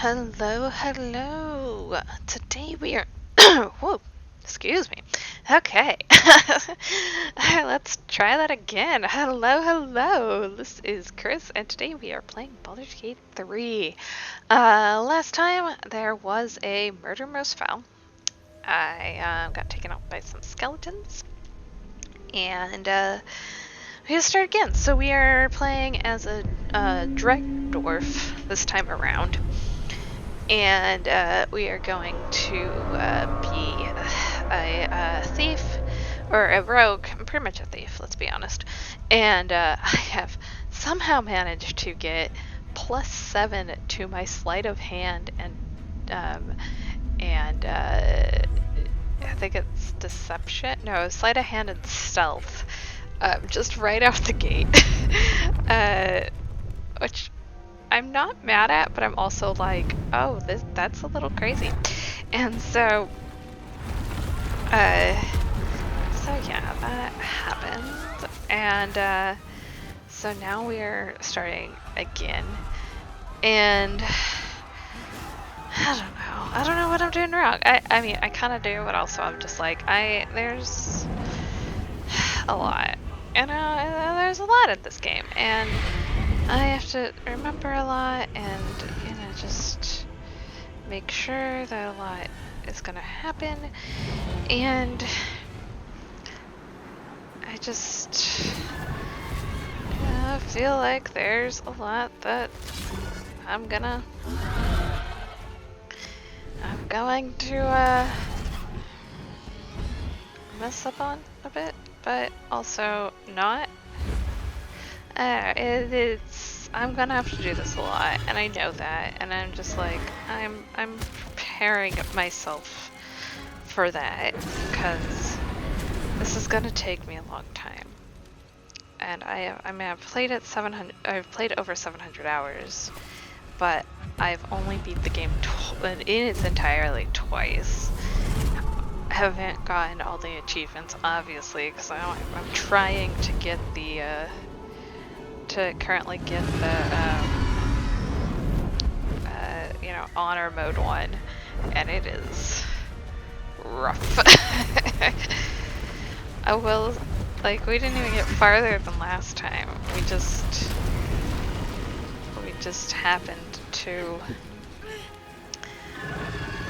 Hello, hello. Today we are. Whoa, excuse me. Okay. Let's try that again. Hello, hello. This is Chris, and today we are playing Baldur's Gate 3. Last time there was a murder most foul. I got taken out by some skeletons, and we gotta start again. So we are playing as a dreg dwarf this time around. And we are going to be a thief, or a rogue. I'm pretty much a thief, let's be honest. And I have somehow managed to get +7 to my sleight of hand and I think it's deception. No, sleight of hand and stealth, just right out the gate. Which I'm not mad at, but I'm also like, oh, that's a little crazy. And so yeah, that happened. And so now we're starting again. And I don't know what I'm doing wrong. I mean, I kind of do, but also I'm just like, there's a lot. You know, there's a lot in this game. And I have to remember a lot and, just make sure that a lot is gonna happen. And I just feel like there's a lot that I'm going to mess up on a bit, but also not. I'm gonna have to do this a lot, and I know that, and I'm just like, I'm preparing myself for that, because this is gonna take me a long time. And I've played over 700 hours, but I've only beat the game in its entirety twice. I haven't gotten all the achievements, obviously, because I'm trying to get currently get the honor mode one, and it is rough. I will, like, we didn't even get farther than last time. We just happened to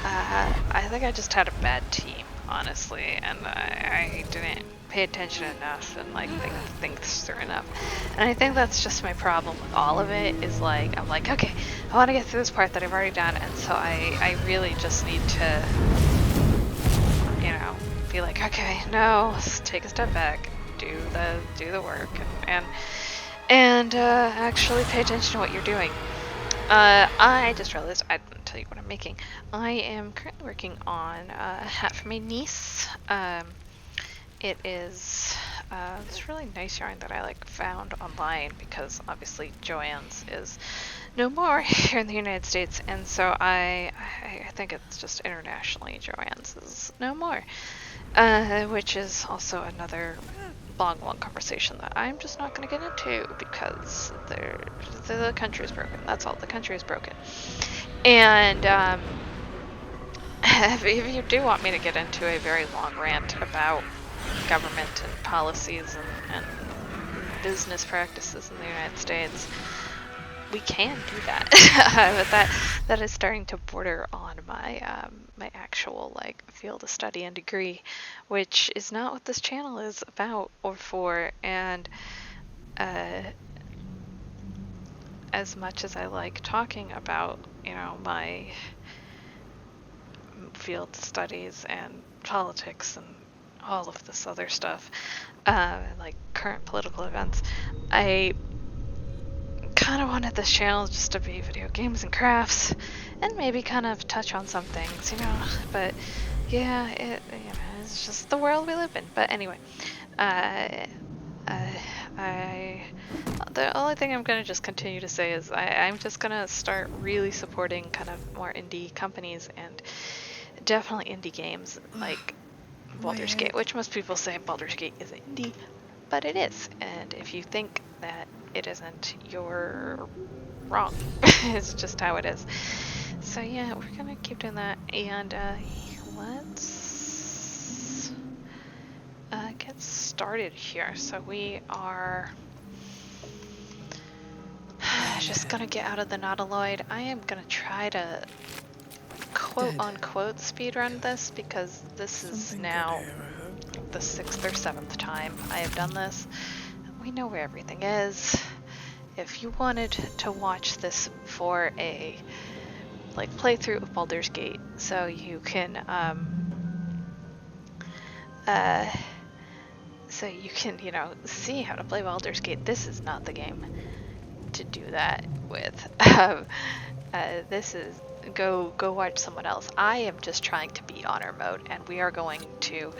I think I just had a bad team, honestly, and I didn't pay attention enough and like think through enough. And I think that's just my problem with all of it, is like, I'm like, okay, I want to get through this part that I've already done, and so I really just need to, be like, okay, no, let's take a step back, do the work, and actually pay attention to what you're doing. I just realized I didn't tell you what I'm making. I am currently working on a hat for my niece. It is this really nice yarn that I found online, because obviously Joann's is no more here in the United States, and so I think it's just internationally Joann's is no more, which is also another long conversation that I'm just not going to get into, because the country is broken. That's all. The country is broken. And if you do want me to get into a very long rant about government and policies and business practices in the United States, we can do that. But that is starting to border on my my actual field of study and degree, which is not what this channel is about or for. And as much as I like talking about my field studies and politics and all of this other stuff, like current political events, I kind of wanted this channel just to be video games and crafts, and maybe kind of touch on some things, but yeah, it's just the world we live in. But anyway, the only thing I'm gonna just continue to say is I'm just gonna start really supporting kind of more indie companies, and definitely indie games like Baldur's Gate, which most people say Baldur's Gate is indie, but it is. And if you think that it isn't, you're wrong. It's just how it is. so yeah, we're gonna keep doing that, and let's get started here. So we are just gonna get out of the Nautiloid. I am gonna try to quote-unquote speedrun this, because this is now the 6th or 7th time I have done this. We know where everything is. If you wanted to watch this for a playthrough of Baldur's Gate, so you can you know, see how to play Baldur's Gate, this is not the game to do that with. This is go watch someone else. I am just trying to beat honor mode, and we are going to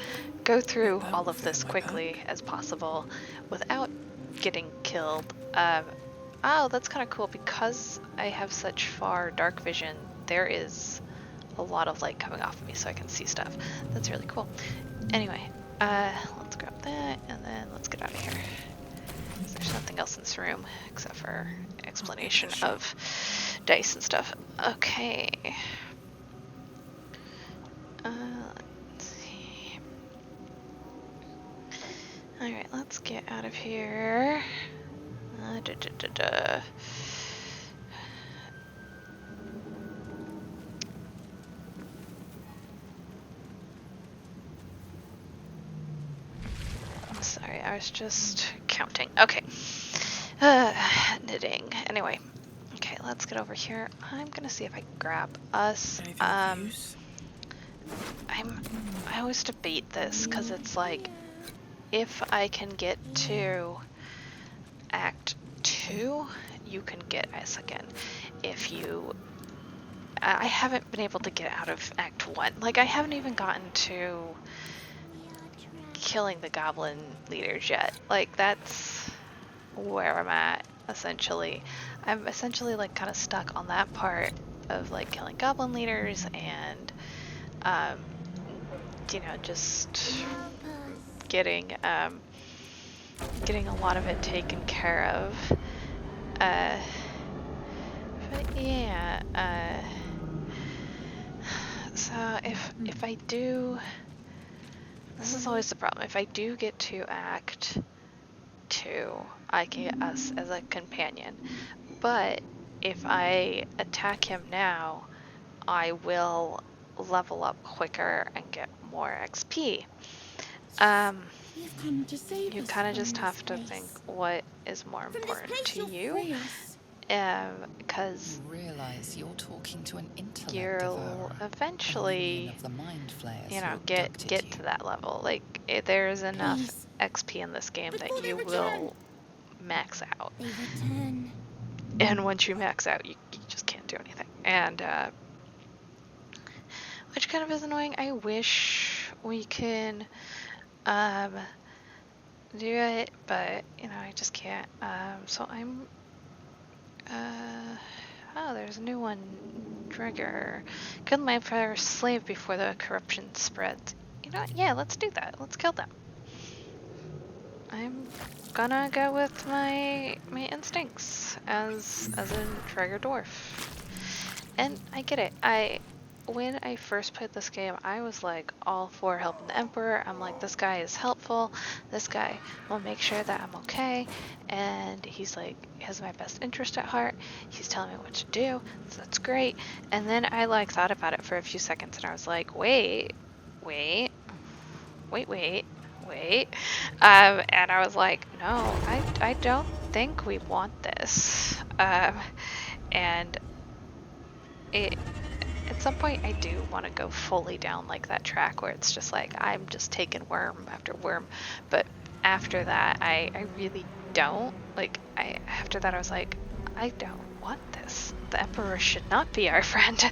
go through all of this quickly as possible without getting killed. Oh, that's kind of cool, because I have such far dark vision. There is a lot of light coming off of me, so I can see stuff. That's really cool. Anyway, let's grab that, and then let's get out of here. There's nothing else in this room except for explanation of dice and stuff. Okay. Let's see. Alright, let's get out of here. Sorry, I was just counting. Okay. Knitting. Anyway. Okay, let's get over here. I'm gonna see if I can grab us. I always debate this, because it's like, if I can get to Act 2, you can get us again. If you... I haven't been able to get out of Act 1. Like, I haven't even gotten to killing the goblin leaders yet. Like, that's where I'm at, essentially. I'm essentially, like, kind of stuck on that part of, like, killing goblin leaders and, you know, just getting a lot of it taken care of. But yeah, so if I do, this is always the problem. If I do get to Act 2, I can get us as a companion. But if I attack him now, I will level up quicker and get more XP. You kind of just have to think what is more important to you, because you're talking to an intellect you'll eventually, you know, get to that level. Like, there's enough XP in this game that you will max out. And once you max out, you just can't do anything. And which kind of is annoying. I wish we can do it, but you know, I just can't. So I'm oh, there's a new one. Trigger. Kill my first slave before the corruption spreads. You know what? Yeah, let's do that. Let's kill them. I'm gonna go with my instincts as a Trigger dwarf. And I get it. When I first played this game, I was like all for helping the Emperor. I'm like, this guy is helpful. This guy will make sure that I'm okay. And he's like, has my best interest at heart. He's telling me what to do. So that's great. And then I like thought about it for a few seconds, and I was like, wait. And I was like, no, I don't think we want this. And at some point, I do want to go fully down like that track where it's just like, I'm just taking worm after worm. But after that, I really don't. Like, after that, I was like, I don't want this. The Emperor should not be our friend.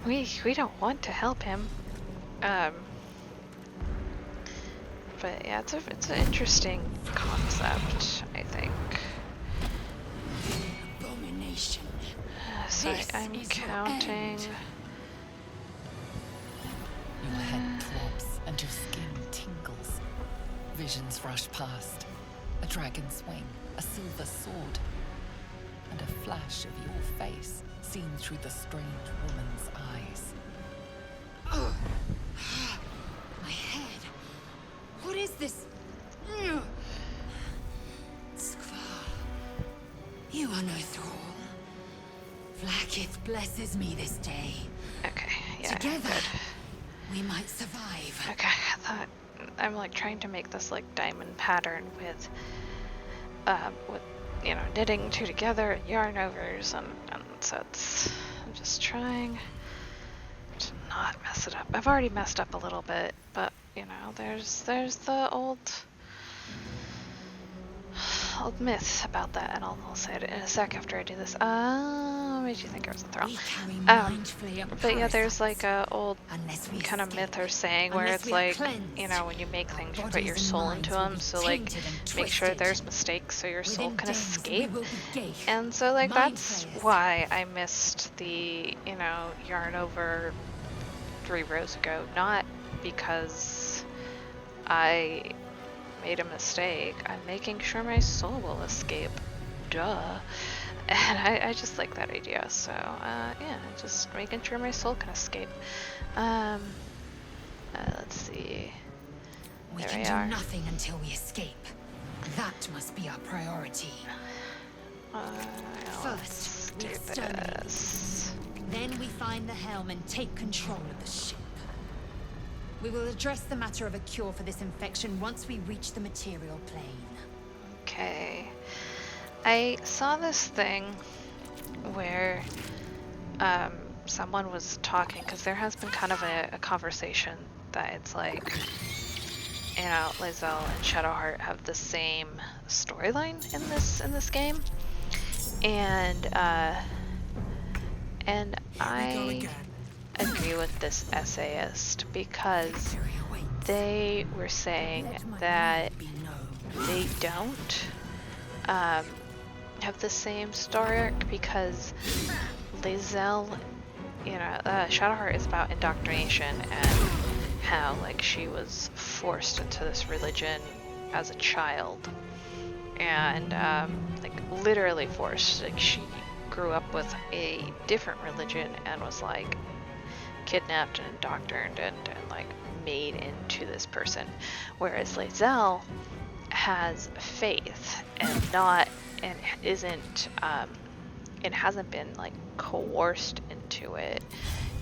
We don't want to help him. But yeah, it's an interesting concept, I think. Abomination. So I'm counting. Your head throbs and your skin tingles. Visions rush past. A dragon's wing, a silver sword, and a flash of your face seen through the strange woman's eyes. My head. What is this? Skvar. You are no thrall. Vlaakith blesses me this day. Okay, yeah. Together, Good. we might survive. Okay, I thought I'm like trying to make this like diamond pattern with you know, knitting two together and yarn overs, and so it's, I'm just trying to not mess it up. I've already messed up a little bit, but you know, there's the old myth about that, and I'll say it in a sec after I do this. What made you think I was a thrall? We carry mindfully a But yeah, there's parasite. like a old Unless we kind of escape. myth or saying where Unless it's we are like, cleansed, you know, when you make things, you put bodies your and soul minds into will them, be so like tainted and make sure twisted. there's mistakes so your soul Within can days, escape. we will be gay. And so like Mind that's flayers. why I missed the, you know, yarn over 3 rows ago, not because I made a mistake. I'm making sure my soul will escape. Duh. And I just like that idea, so yeah, just making sure my soul can escape. Let's see. We There can we do are. nothing until we escape. That must be our priority. Let's First, do we exterminate this. Then we find the helm and take control of the ship. We will address the matter of a cure for this infection once we reach the material plane. Okay. I saw this thing where someone was talking, because there has been kind of a conversation that it's like, you know, Lae'zel and Shadowheart have the same storyline in this game, and I agree with this essayist because they were saying that they don't have the same story arc, because Lae'zel, you know, Shadowheart is about indoctrination and how like she was forced into this religion as a child, and like literally forced. Like she grew up with a different religion and was like kidnapped and indoctrinated and like made into this person, whereas Lae'zel has faith and not and isn't and hasn't been like coerced into it.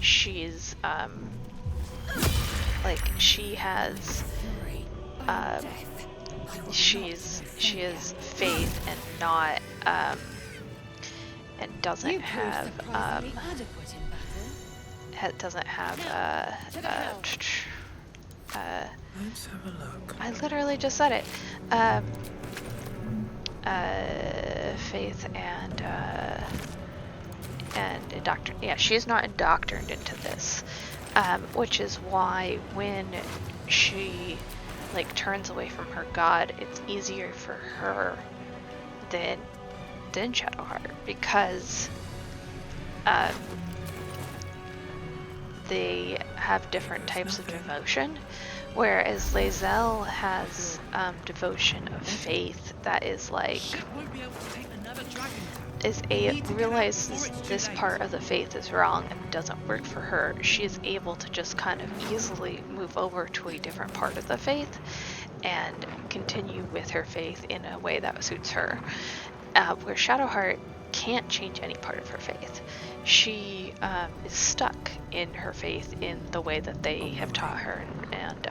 She's like she has she has faith and not and doesn't have doesn't have Let's have a look. I literally just said it. Faith and yeah, she's not indoctrinated into this, which is why when she like turns away from her god, it's easier for her than Shadowheart, because they have different types of devotion, whereas Lae'zel has devotion of faith that is like realizes this part of the faith is wrong and doesn't work for her. She is able to just kind of easily move over to a different part of the faith and continue with her faith in a way that suits her. Where Shadowheart can't change any part of her faith. She is stuck in her faith in the way that they have taught her and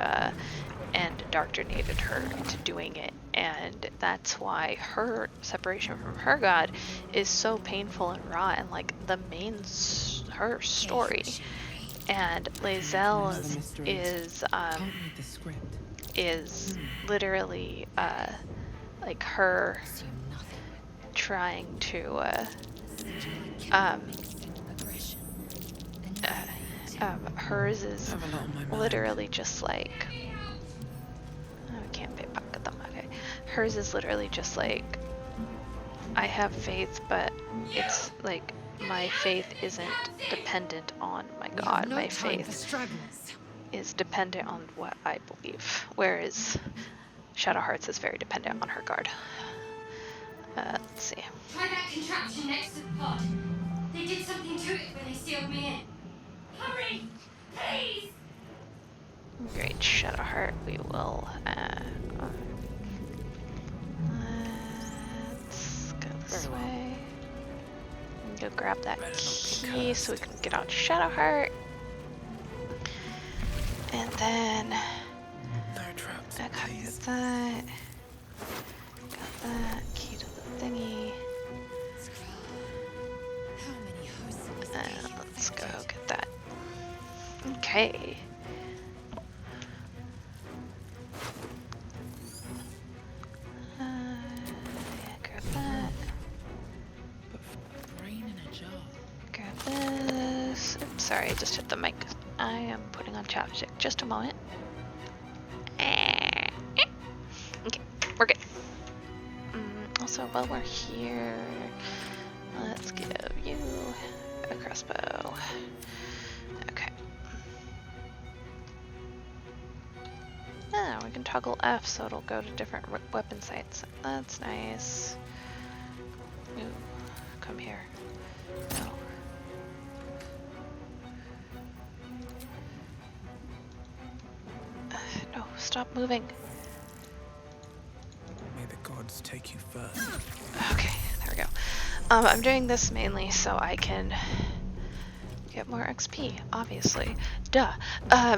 indoctrinated her into doing it, and that's why her separation from her god is so painful and raw and like the main her story. And Lae'zel is literally like her trying to hers is literally just like I can't pickpocket them. Okay, hers is literally just like I have faith, but it's like my faith isn't dependent on my god. My faith is dependent on what I believe, whereas Shadowheart's is very dependent on her guard. Let's see. Try that contraption next to the pod. They did something to it when they sealed me in. Hurry! Please! Great, Shadowheart. We will. Let's go this Very well. way. And go grab that Better not be key so we cursed. can get out Shadowheart. And then. No traps, I got please. that. Got that. Key to the thingy. How many hosts must be Let's go infected? get that. Okay. Yeah, grab that. A brain in a jar. Grab this. Oops, sorry, I just hit the mic. I am putting on chapstick. Just a moment. Okay, we're good. Also, while we're here, let's give you a crossbow. Okay. Ah, we can toggle F so it'll go to different weapon sights. That's nice. Ooh, come here. No. No, stop moving. May the gods take you first. Okay, there we go. I'm doing this mainly so I can get more XP, obviously. Duh. I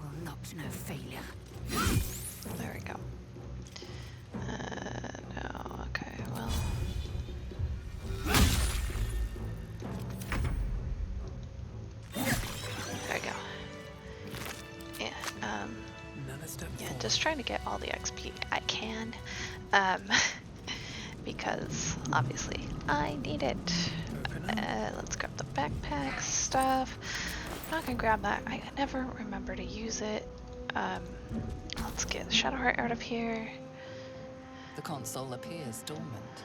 will not know failure. There we go. No, okay, well. There we go. Yeah, Another step yeah, forward. just trying to get all the XP I can. Because obviously I need it. Open up. Let's grab the backpack stuff. I'm not gonna grab that. I never remember to use it. Let's get the Shadowheart out of here. The console appears dormant.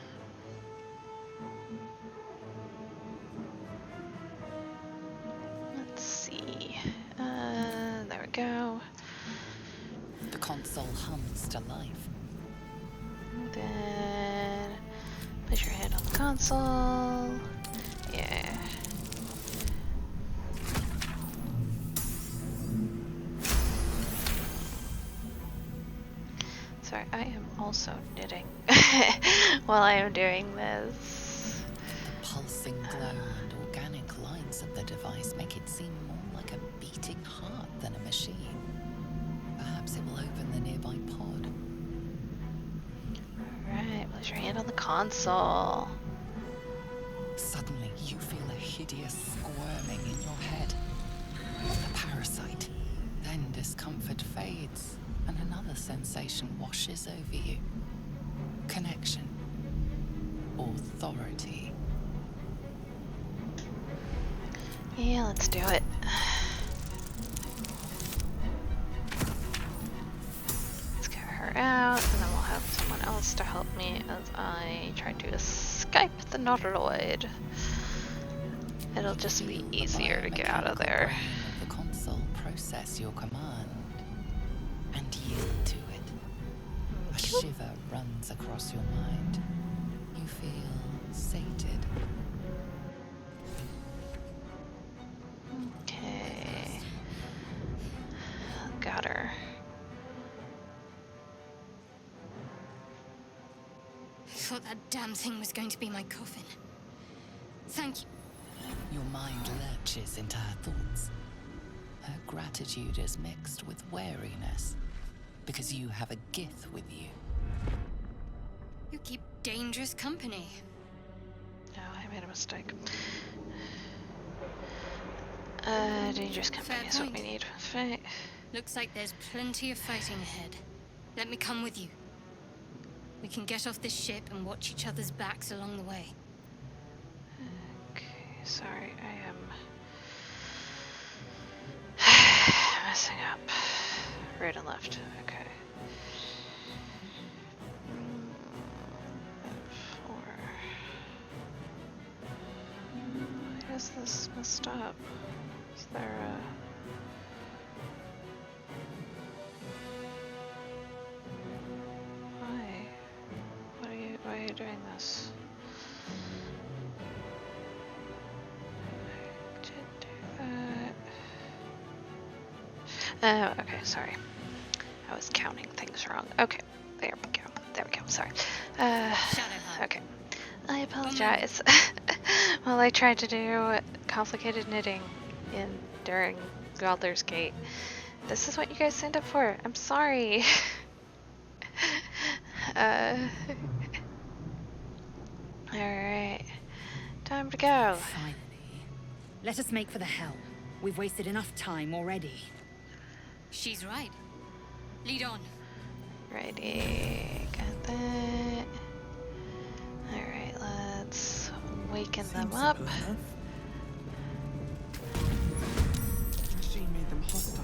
Let's see. There we go. The console hums to life. Then place your hand on the console. Yeah. Sorry, I am also knitting while I am doing this. The pulsing glow and organic lines of the device make it seem more like a beating heart than a machine. Perhaps it will open the nearby pod. Alright, place your hand on the console. Suddenly, you feel a hideous squirming in your head. A parasite. Then discomfort fades, and another sensation washes over you. Connection. Authority. Yeah, let's do it. Let's get her out, and then we'll have someone else to help me as I try to escape the Nautiloid. It'll just be Feel the easier to get out of biomechanical there. brain of the console process your command and yield to it. A shiver runs across your mind. You feel sated. Okay. Got her. I thought that damn thing was going to be my coffin. Thank you. Your mind lurches into her thoughts. Her gratitude is mixed with wariness, because you have a Gith with you. You keep dangerous company. No, I made a mistake. Dangerous company Fair is what we point. need. Right. Looks like there's plenty of fighting ahead. Let me come with you. We can get off this ship and watch each other's backs along the way. Okay, sorry, I am messing up. Right and left. Okay. Four. Why is this messed up? Is there a... Why? Why doing this? I did do that. Oh, okay, sorry. I was counting things wrong. Okay, there we go. There we go, sorry. Okay. I apologize. Well, I tried to do complicated knitting during Baldur's Gate. This is what you guys signed up for. I'm sorry. Alright. Time to go. Finally. Let us make for the helm. We've wasted enough time already. She's right. Lead on. Righty. Got that. Alright, let's waken them up. Simple enough. Machine made them hostile.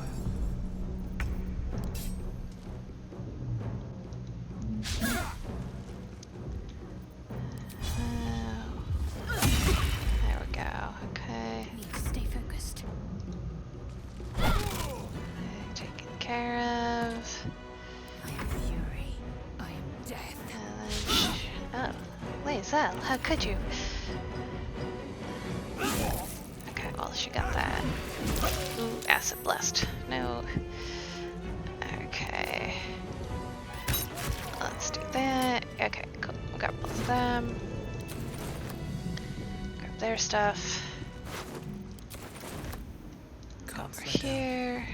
There we go. Okay. Need to stay focused. Okay, taken care of. I am fury. I am death. Oh, Lae'zel, how could you? Okay, well, she got that. Ooh, acid blast. No. Okay. Let's do that. Okay, cool. We got both of them. Grab their stuff. Go Can't over slow down. here.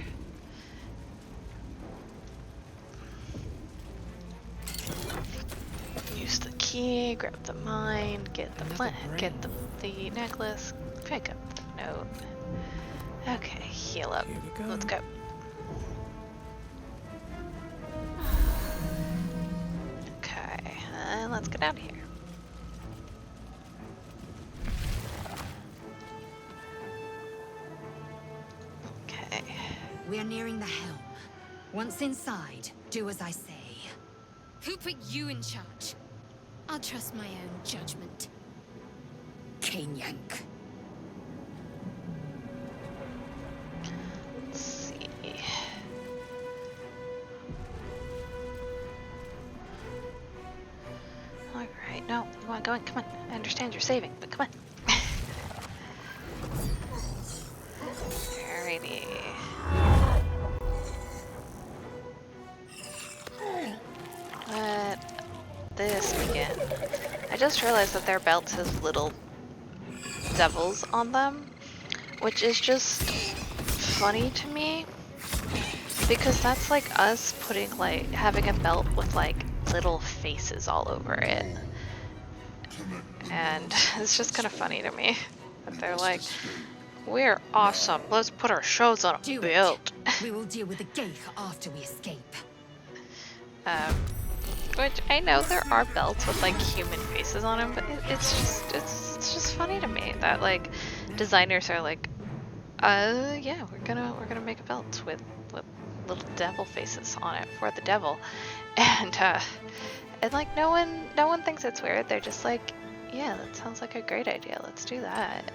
Use the key, grab the mine, get the Another get the necklace, pick up the note. Okay, heal up. Here we go. Let's go. Okay, let's get out of here. Okay. We are nearing the helm. Once inside, do as I say. Who put you in charge? I'll trust my own judgment. Yank. Let's see. Alright, no, come on, go in, come on. I understand you're saving, but come on. Alrighty. Let this begin. I just realized that their belts has little devils on them, which is just funny to me because that's like us putting like having a belt with like little faces all over it, and it's just kind of funny to me that they're like, we're awesome, let's put our shows on a Do belt. it. We will deal with the Geich after we escape. Which I know there are belts with like human faces on them, but it's just funny to me that like designers are like, yeah, we're gonna make a belt with little devil faces on it for the devil, and like no one thinks it's weird. They're just like, yeah, that sounds like a great idea. Let's do that.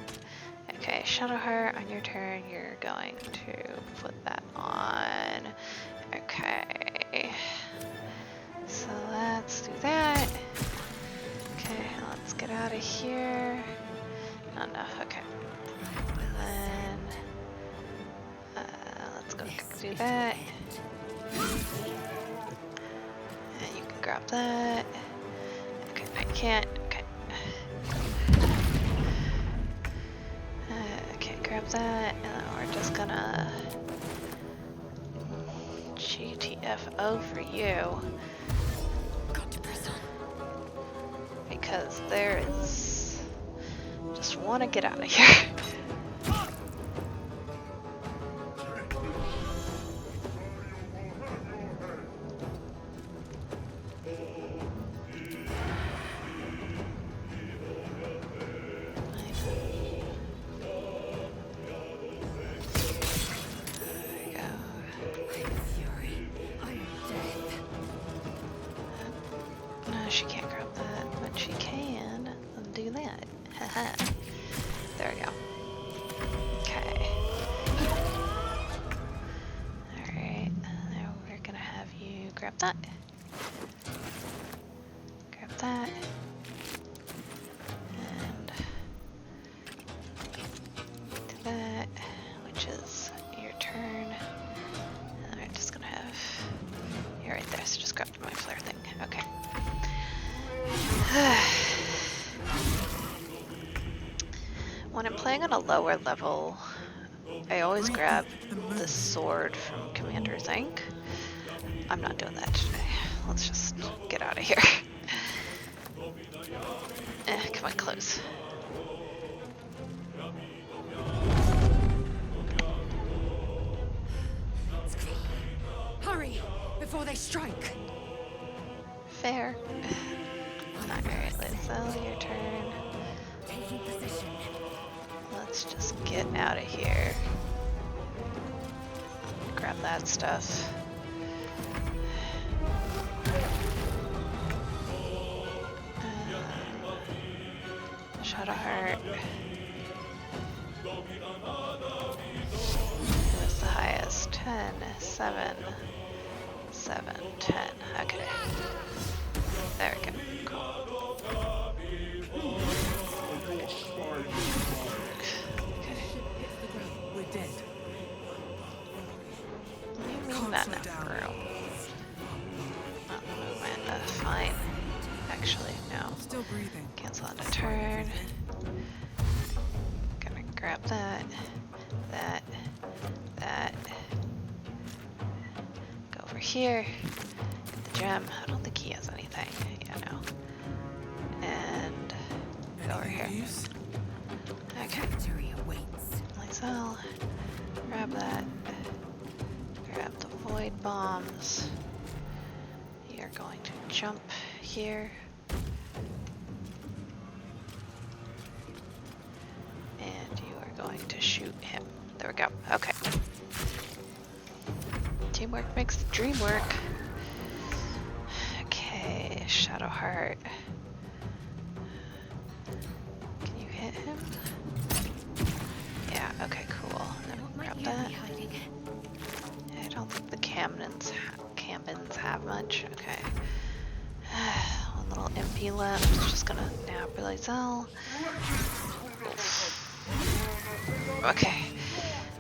Okay, Shadowheart, on your turn, you're going to put that on. Okay. So let's do that. Okay, let's get out of here. Not enough, okay. And then let's go do that. And you can grab that. Okay, I can't. Okay. Okay, grab that, and then we're just gonna GTFO for you. Because there is... just want to get out of here. She can't grab that, but she can do that. Haha. There we go. Okay. Alright, now we're gonna have you grab that. Grab that. When I'm playing on a lower level, I always grab the sword from Commander's Ink. I'm not doing that today. Let's just get out of here. Come on, close. Hurry, before they strike. Fair. Alright, Lizelle, your turn. Taking position. Let's just get out of here. Grab that stuff. Shadowheart. What's the highest? 10, 7, 7, 10. Okay. There we go. Cool. We're dead. Let me move that room. Not movement. Fine. Actually, no. Still breathing. Cancel on a turn. Gonna grab that. That. Go over here. Get the gem. I don't think he has anything. Yeah, no. And go over here. Okay. Victory awaits. Lysel. Grab that. Grab the void bombs. You're going to jump here. And you are going to shoot him. There we go. Okay. Teamwork makes the dream work. Okay, Shadowheart. Can you hit him? Yeah, okay, cool. Then grab that. I don't think the Camdens have much. Okay. One little MP left. Just gonna nab Lysel. Okay.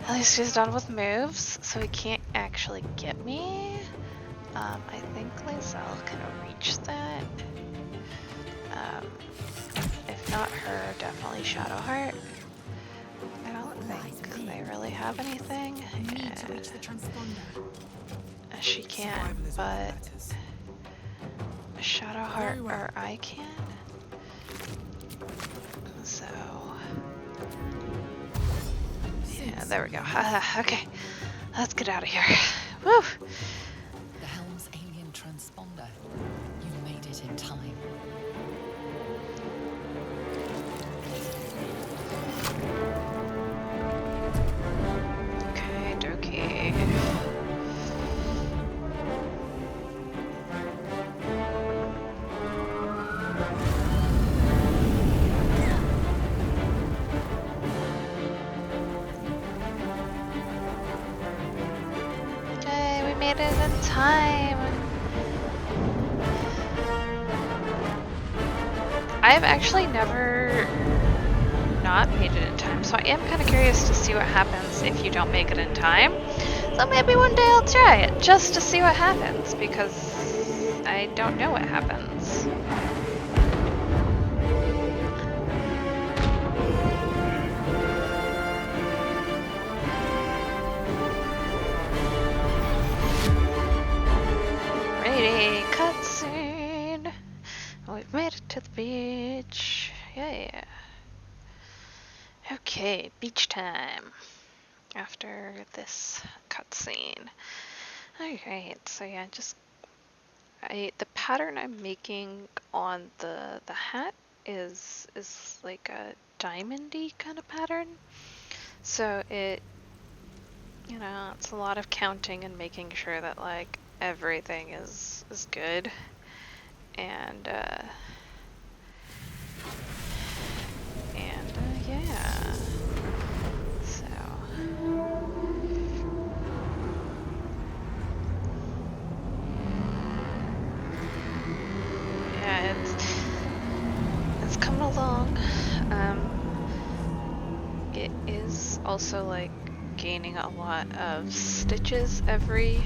At least he's done with moves, so he can't actually get me. I think Lysel can reach that. If not her, definitely Shadowheart. I don't think they really have anything. Need to reach the transponder. She can, but Shadowheart or I can. So yeah, there we go. Okay, let's get out of here. Woo! The helm's alien transponder. You made it in time. Okay, dokie. Okay, we made it in time. I've actually never not made it in time, so I am kind of curious to see what happens if you don't make it in time. So maybe one day I'll try it, just to see what happens, because I don't know what happens. Ready, cutscene! We've made it to the beach. Yeah. Okay, beach time. After this cutscene. Alright, so yeah, the pattern I'm making on the hat is like a diamondy kind of pattern. So it's a lot of counting and making sure that like everything is good. And yeah. So yeah, it's coming along. It is also like gaining a lot of stitches every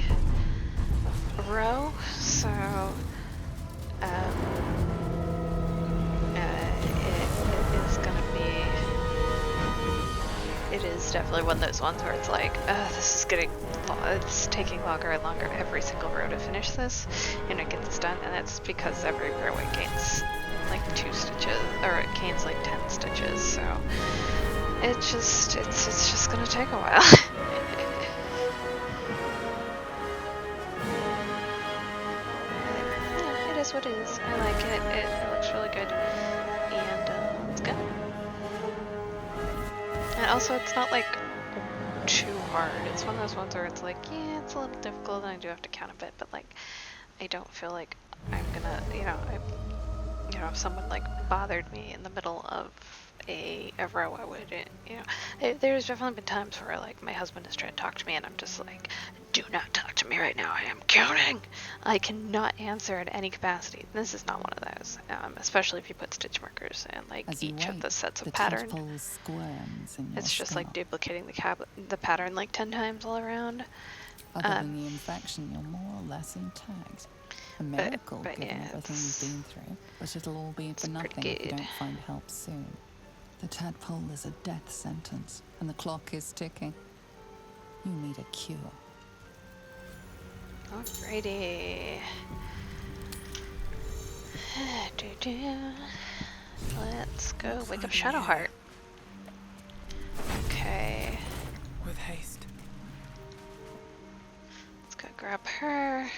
row, so it is gonna be is definitely one of those ones where it's like, this is it's taking longer and longer every single row to finish this, and it gets done, and it's because every row it gains like 2 stitches, or it gains like 10 stitches, so it's just gonna take a while. Yeah, it is what it is. I like it. It looks really good, and it's good. And also, it's not like too hard. It's one of those ones where it's like, yeah, it's a little difficult, and I do have to count a bit, but like, I don't feel like I'm gonna, if someone like bothered me in the middle of a row, I wouldn't, there's definitely been times where like my husband has tried to talk to me and I'm just like, do not talk to me right now, I am counting. I cannot answer in any capacity. This is not one of those, especially if you put stitch markers and like As you each of wait, the sets of the pattern. tadpole squirms in your It's just like scalp. duplicating the pattern like 10 times all around. Other than the infection, you're more or less intact. A miracle, but given yeah, everything you've been through. But it'll all be for nothing if you good. don't find help soon. The tadpole is a death sentence, and the clock is ticking. You need a cure. Alrighty. Let's go wake up Shadowheart. Okay. With haste. Let's go grab her.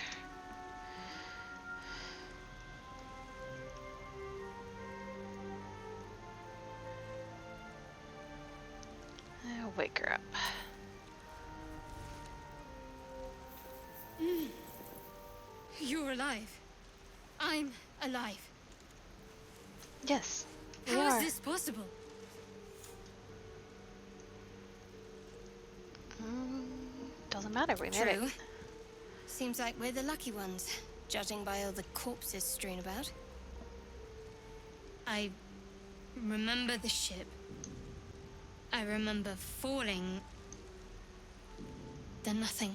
I'll wake her up. You're alive. I'm alive. Yes, we How are. is this possible? Doesn't matter, we made True. it. Seems like we're the lucky ones, judging by all the corpses strewn about. I remember the ship. I remember falling. Then nothing.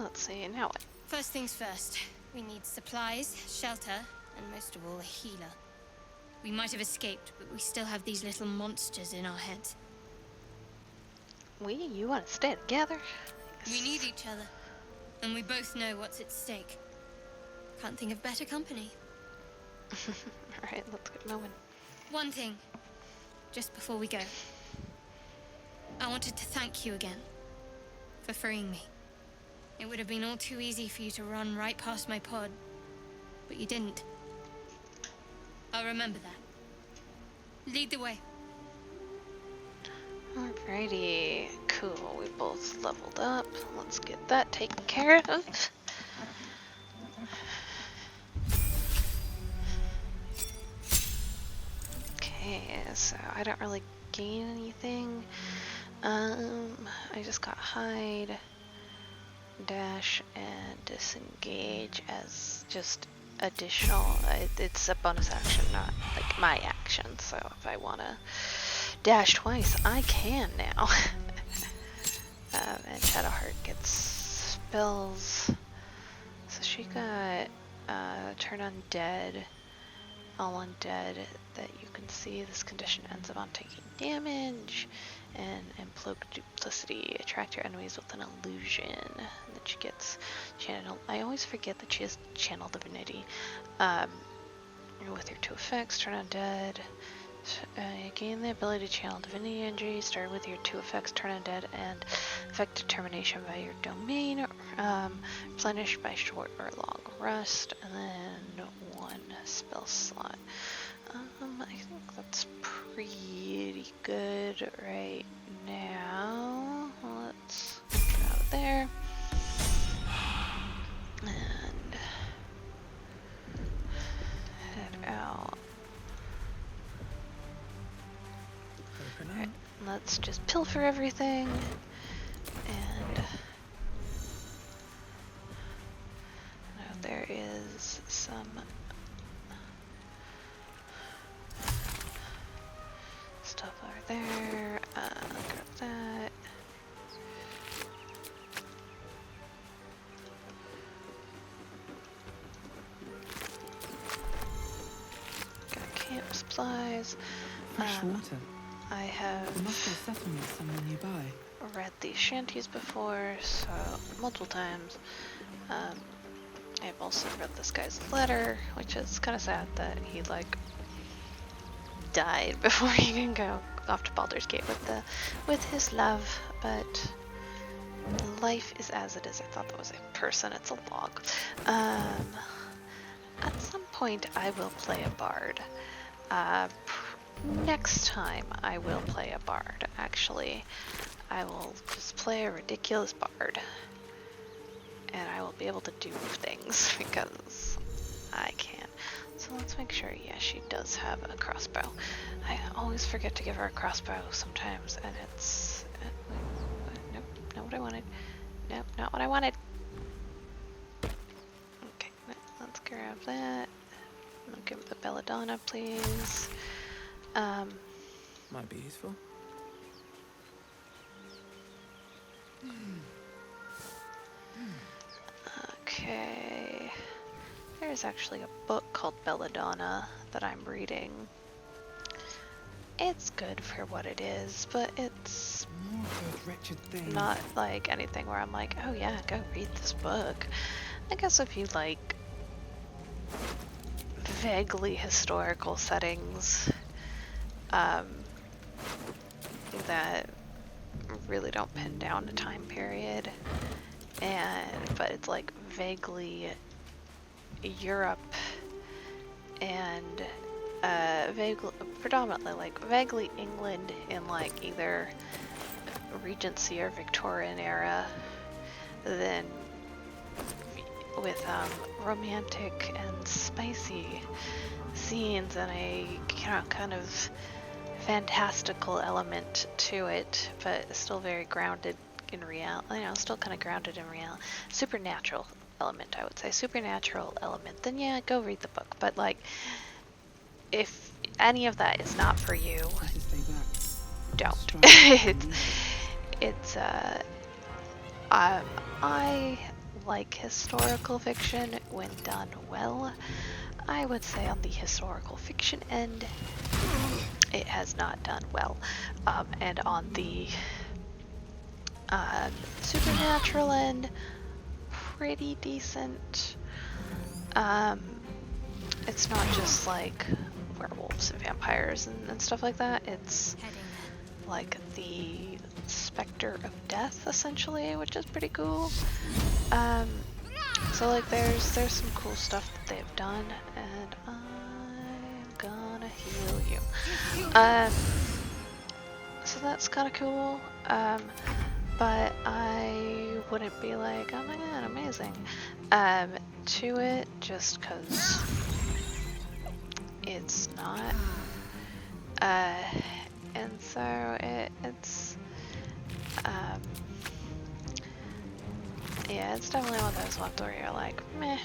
Let's see, now what? First things first. We need supplies, shelter, and most of all, a healer. We might have escaped, but we still have these little monsters in our heads. You want to stay together? We need each other, and we both know what's at stake. Can't think of better company. Alright, let's get moving. One thing, just before we go. I wanted to thank you again for freeing me. It would have been all too easy for you to run right past my pod, but you didn't. I'll remember that. Lead the way. Alrighty, cool. We both leveled up. Let's get that taken care of. Okay, so I don't really gain anything. I just got hide, dash, and disengage as just additional. It's a bonus action, not like my action. So if I want to dash twice, I can now. And Shadowheart gets spells. So she got turn undead, all undead that you can see. This condition ends upon taking damage. And Imploak Duplicity, attract your enemies with an illusion. And then she gets channel. I always forget that she has channel divinity. With your 2 effects, turn undead. Gain the ability to channel divinity energy. Start with your 2 effects, turn undead, and effect determination by your domain. Replenished by short or long rest, and then 1 spell slot. I think that's pretty good right now. Let's get out of there. And head out. Alright, let's just pilfer everything. And now there is some stuff over there. Grab that. Got camp supplies. Fresh water. I There must be a have settlement somewhere nearby. read these shanties before, so multiple times. I've also read this guy's letter, which is kind of sad that he like died before he can go off to Baldur's Gate with his love. But life is as it is. I thought that was a person. It's a log. At some point, I will play a bard. Next time, I will play a bard. Actually, I will just play a ridiculous bard. And I will be able to do things because I can. So let's make sure, yeah, she does have a crossbow. I always forget to give her a crossbow sometimes, and it's... nope, not what I wanted. Nope, not what I wanted. Okay, let's grab that. I'm gonna give the belladonna, please. Might be useful. Okay. There's actually a book called Belladonna that I'm reading. It's good for what it is, but it's More of those wretched things. not like anything where I'm like, oh yeah, go read this book. I guess if you like vaguely historical settings that really don't pin down a time period, but it's like vaguely Europe and predominantly like vaguely England in like either Regency or Victorian era, then with romantic and spicy scenes and a kind of fantastical element to it, but still very grounded in reality. You know, still kind of grounded in reality. Supernatural element, I would say. Supernatural element. Then yeah, go read the book. But like, if any of that is not for you, Better stay back. don't. Strike. it's I like historical fiction when done well. I would say on the historical fiction end, it has not done well. And on the supernatural end, pretty decent. It's not just like werewolves and vampires and stuff like that. It's Heading like the specter of death, essentially, which is pretty cool. So like there's some cool stuff that they've done, and I'm gonna heal you. So that's kind of cool. But I wouldn't be like, oh my god, amazing, to it, just because it's not. And so it's yeah, it's definitely one of those ones where you're like, meh,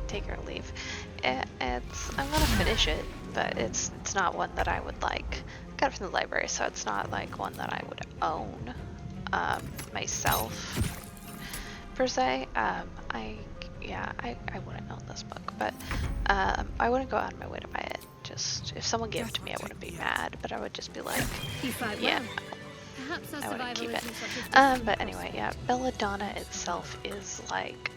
take or leave. I'm gonna finish it, but it's not one that I would like. I got it from the library, so it's not like one that I would own myself per se. I wouldn't own this book, but I wouldn't go out of my way to buy it. Just if someone gave it to me, I wouldn't be mad, but I would just be like, You fight yeah. well. Perhaps our I wouldn't survival keep it. isn't such a But anyway, yeah, belladonna itself is like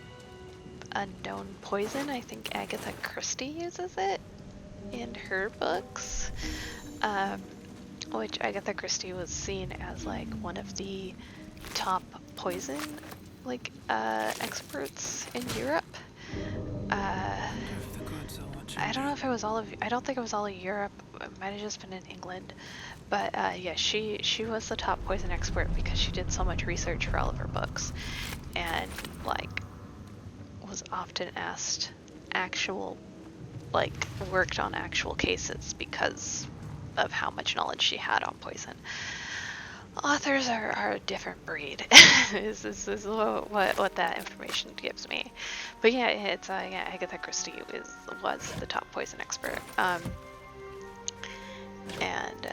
a known poison. I think Agatha Christie uses it in her books, which Agatha Christie was seen as like one of the top poison like experts in Europe. If the gods are watching. I don't know if it was all of. I don't think it was all of Europe. It might have just been in England. But yeah, she was the top poison expert because she did so much research for all of her books, and like was often asked worked on actual cases because of how much knowledge she had on poison. Authors are a different breed. is what that information gives me. But yeah, it's yeah, Agatha Christie was the top poison expert. And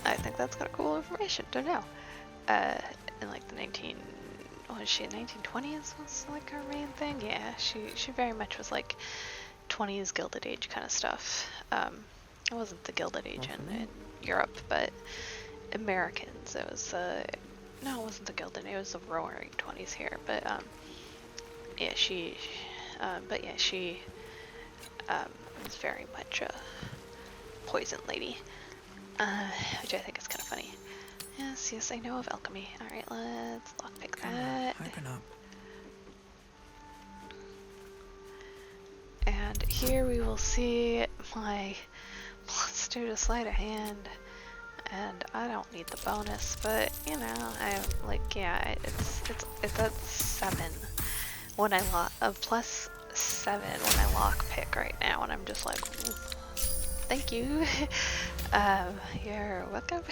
I think that's kind of cool information. Don't know. In like the 1920s was like her main thing. Yeah, she very much was like 20s Gilded Age kind of stuff. I wasn't the Gilded Agent in Europe, but Americans. It was no, it wasn't the Gilded. It was the Roaring 20s here. But yeah, she was very much a poison lady, which I think is kind of funny. Yes, I know of alchemy. All right, let's lockpick that. Open up. And here we will see my plus 2 to sleight of hand, and I don't need the bonus, but you know, I'm like, yeah, it's at 7 when I plus 7 when I lockpick right now, and I'm just like, thank you. You're welcome.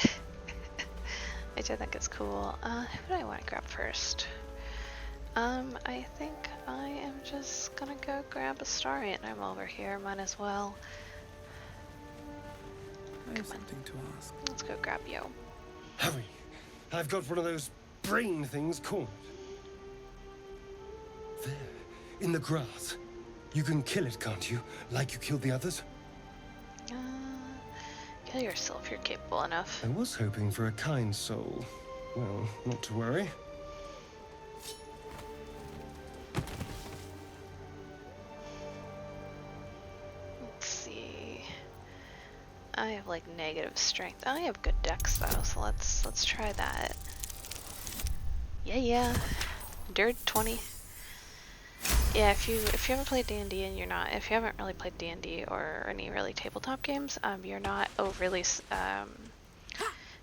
Which I think is cool. Who do I want to grab first? I think I am just gonna go grab a Astarion. I'm over here, might as well. I have something to ask. Let's go grab you. Hurry! I've got one of those brain things cornered. There, in the grass. You can kill it, can't you? Like you killed the others? Kill yourself, you're capable enough. I was hoping for a kind soul. Well, not to worry. Let's see. I have like negative strength. I have good dex though, so let's try that. Yeah. Dirt 20. Yeah, if you haven't played D&D and if you haven't really played D&D or any really tabletop games, you're not overly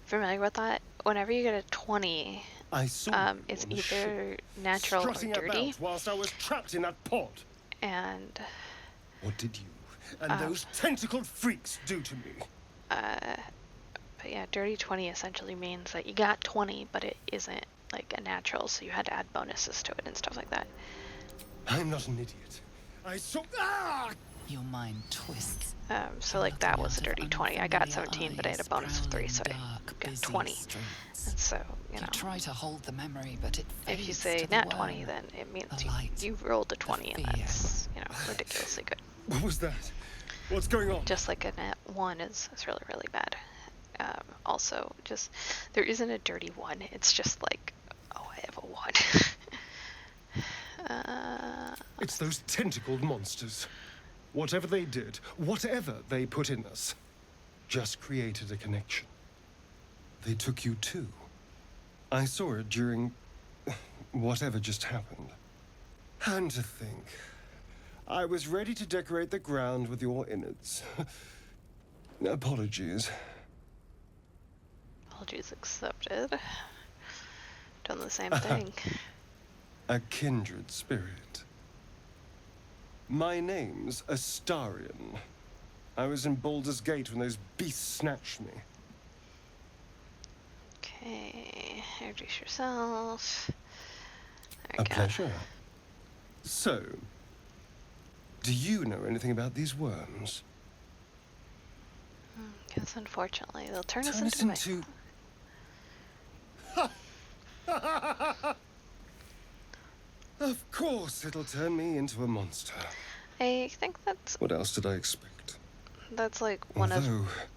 familiar with that. Whenever you get a 20, it's either natural or dirty. Whilst I was trapped in that pod. And what did you and those tentacled freaks do to me? But yeah, dirty 20 essentially means that you got 20, but it isn't like a natural, so you had to add bonuses to it and stuff like that. I'm not an idiot. I saw. Ah! Your mind twists. So like that was a dirty 20. I got 17, but I had a bonus of 3, so I got 20. And so, you know, try to hold the memory, but if you say nat 20, then it means you rolled a 20, and that's, you know, ridiculously good. What was that? What's going on? Just like a nat 1 is really, really bad. Also, just, there isn't a dirty 1. It's just like, oh, I have a 1. It's those tentacled monsters. Whatever they did, whatever they put in us, just created a connection. They took you too. I saw it during whatever just happened. And to think, I was ready to decorate the ground with your innards. Apologies. Apologies accepted. Done the same thing. A kindred spirit. My name's Astarion. I was in Baldur's Gate when those beasts snatched me. Okay, introduce yourself. A pleasure. So, do you know anything about these worms? Guess unfortunately, they'll turn us into... Of course it'll turn me into a monster. I think that's... What else did I expect? That's like one of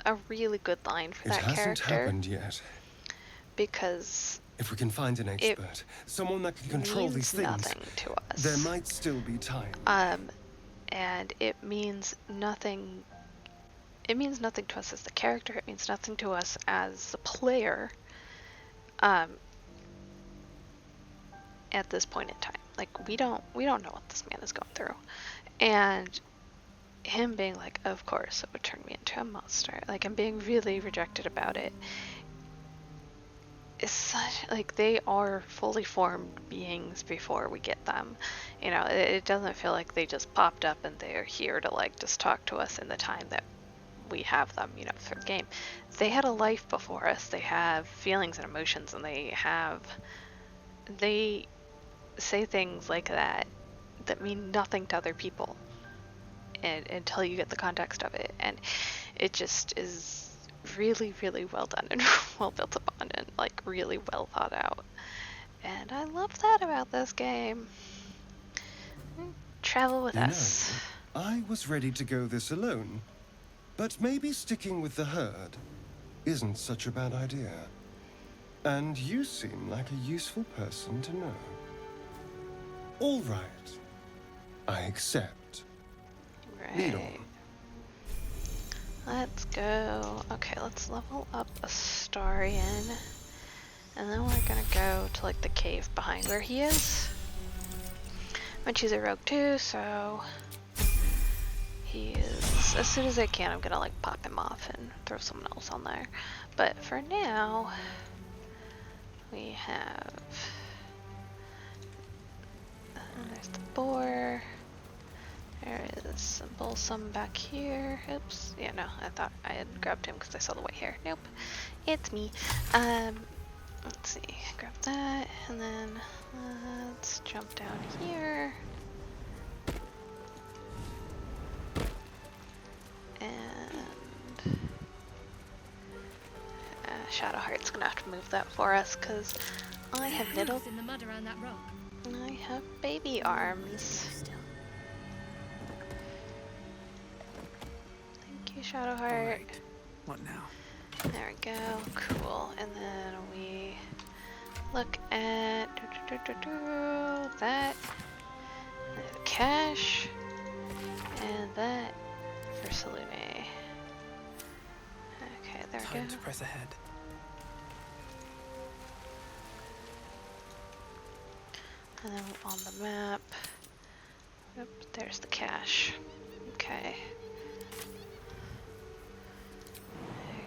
a really good line for that character. It hasn't happened yet. Because... if we can find an expert, someone that can control these things, nothing to us. There might still be time. And it means nothing... It means nothing to us as the character. It means nothing to us as the player. At this point in time, like we don't know what this man is going through, and him being like, of course it would turn me into a monster, like, and being really rejected about it is such, like, they are fully formed beings before we get them, you know. It doesn't feel like they just popped up and they're here to like just talk to us in the time that we have them, you know, for the game. They had a life before us. They have feelings and emotions, and they say things like that mean nothing to other people, and until you get the context of it, and it just is really, really well done and well built upon, and like really well thought out, and I love that about this game. Travel with us. I was ready to go this alone, But maybe sticking with the herd isn't such a bad idea. And you seem like a useful person to know. All right. I accept. Lead Right. on. Let's go. Okay, let's level up Astarion. And then we're gonna go to like the cave behind where he is. I'm gonna choose a rogue too, so he is, as soon as I can, I'm gonna like pop him off and throw someone else on there. But for now, we have, there's the boar. There is some balsam back here. Oops. Yeah, no, I thought I had grabbed him because I saw the white hair. Nope. It's me. Let's see. Grab that, and then let's jump down here. And Shadowheart's gonna have to move that for us because I have little. Who's in the mud around that rock? I have baby arms. Thank you, Shadowheart. Right. What now? There we go. Cool. And then we look at that, and cash, and that for Salune. Okay, there we Time go. to press ahead. And then on the map, yep, there's the cache. Okay.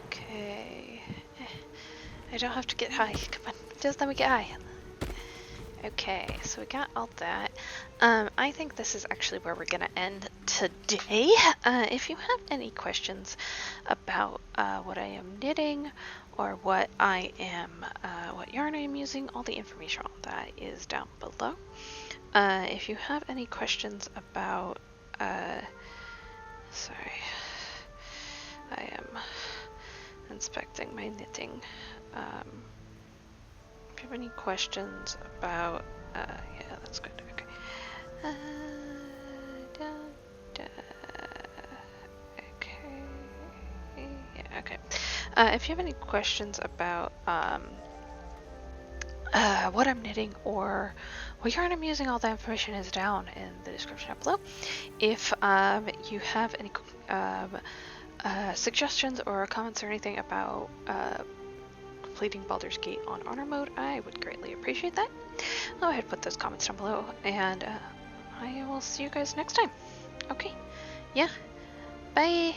Okay. I don't have to get high. Come on, just let me get high. Okay, so we got all that. I think this is actually where we're gonna end today. If you have any questions about what I am knitting or what I am, what yarn I am using, all the information on that is down below. If you have any questions about, sorry, I am inspecting my knitting. If you have any questions about, yeah, that's good. Okay. Okay. Yeah. Okay. If you have any questions about what I'm knitting or what yarn I'm using, all that information is down in the description down below. If you have any suggestions or comments or anything about completing Baldur's Gate on honor mode, I would greatly appreciate that. Go ahead and put those comments down below, and I will see you guys next time. Okay, yeah, bye.